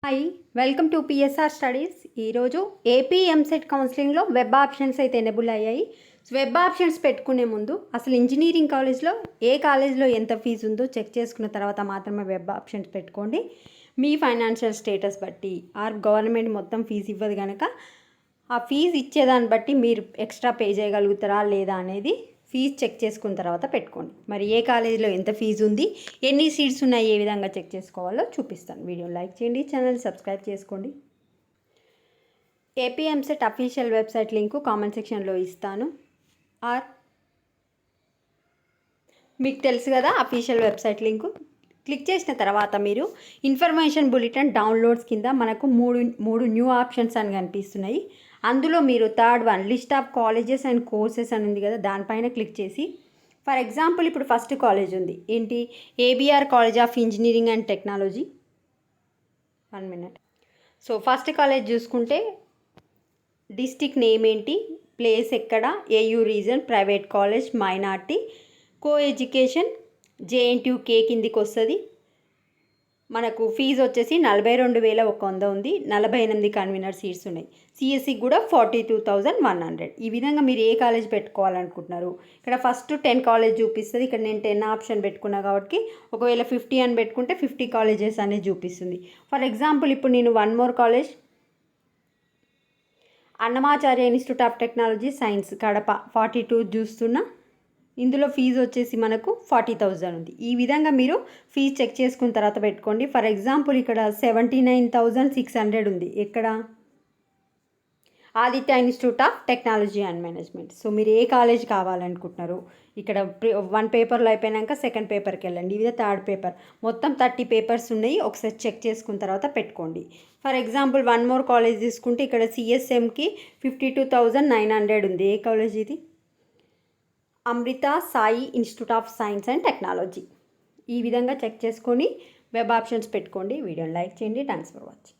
Hi, welcome to PSR studies. ఈరోజు AP EAMCET కౌన్సిలింగ్లో web options అయితే ఎనేబుల్ అయ్యాయి. వెబ్ ఆప్షన్స్ పెట్టుకునే ముందు అసలు ఇంజనీరింగ్ కాలేజ్లో ఏ కాలేజ్లో ఎంత ఫీజు ఉందో చెక్ చేసుకున్న తర్వాత మాత్రమే వెబ్ ఆప్షన్స్ పెట్టుకోండి. మీ ఫైనాన్షియల్ స్టేటస్ బట్టి ఆర్ గవర్నమెంట్ మొత్తం ఫీజు ఇవ్వదు కనుక ఆ ఫీజు ఇచ్చేదాన్ని బట్టి మీరు ఎక్స్ట్రా పే చేయగలుగుతారా లేదా అనేది ఫీజు చెక్ చేసుకున్న తర్వాత పెట్టుకోండి. మరి ఏ కాలేజీలో ఎంత ఫీజు ఉంది, ఎన్ని సీట్స్ ఉన్నాయి, ఏ విధంగా చెక్ చేసుకోవాలో చూపిస్తాను. వీడియో లైక్ చేయండి, ఛానల్ సబ్స్క్రైబ్ చేసుకోండి. AP EAMCET official website link comment సెక్షన్లో ఇస్తాను. ఆర్ మీకు తెలుసు కదా అఫీషియల్ వెబ్సైట్ లింకు. క్లిక్ చేసిన తర్వాత మీరు ఇన్ఫర్మేషన్ బులెటిన్ డౌన్లోడ్స్ కింద మనకు మూడు న్యూ ఆప్షన్స్ అని కనిపిస్తున్నాయి. అందులో మీరు third one list of colleges and courses అని ఉంది కదా, దానిపైన క్లిక్ చేసి ఫర్ ఎగ్జాంపుల్ ఇప్పుడు ఫస్ట్ కాలేజ్ ఉంది ఏంటి, ABR college of engineering and technology. 1 minute. So first college చూసుకుంటే డిస్టిక్ నేమ్ ఏంటి, ప్లేస్ ఎక్కడ, AU reason, private college, minority, co education, JNTUK కిందికి వస్తుంది. మనకు ఫీజు వచ్చేసి 42,100 ఉంది. 48 కన్వీనర్ సీట్స్ ఉన్నాయి. సిఎస్సి కూడా 42,100. ఈ విధంగా మీరు ఏ కాలేజ్ పెట్టుకోవాలనుకుంటున్నారు. ఇక్కడ ఫస్ట్ 10 కాలేజ్ చూపిస్తుంది. ఇక్కడ నేను 10 ఆప్షన్ పెట్టుకున్నా కాబట్టి ఒకవేళ 50 అని పెట్టుకుంటే 50 కాలేజెస్ అనేది చూపిస్తుంది. ఫర్ ఎగ్జాంపుల్ ఇప్పుడు నేను one more college Annamacharya institute of technology science Kadapa 42 చూస్తున్నా. ఇందులో ఫీజు వచ్చేసి మనకు 40,000 ఉంది. ఈ విధంగా మీరు ఫీజు చెక్ చేసుకున్న తర్వాత పెట్టుకోండి. ఫర్ ఎగ్జాంపుల్ ఇక్కడ 79,600 ఉంది. ఎక్కడ, Aditya institute of technology and management. So మీరు ఏ కాలేజ్ కావాలనుకుంటున్నారు. ఇక్కడ 1 పేపర్లో అయిపోయాక సెకండ్ పేపర్కి వెళ్ళండి. ఇది థర్డ్ పేపర్. మొత్తం 30 పేపర్స్ ఉన్నాయి. ఒకసారి చెక్ చేసుకున్న తర్వాత పెట్టుకోండి. For example one more college తీసుకుంటే ఇక్కడ సిఎస్ఎంకి 52,900 ఉంది. ఏ కాలేజ్ ఇది, Amrita Sai institute of science and technology. ఈ విధంగా చెక్ చేసుకొని వెబ్ ఆప్షన్స్ పెట్టుకోండి. వీడియోని లైక్ చేయండి. Thanks for watching.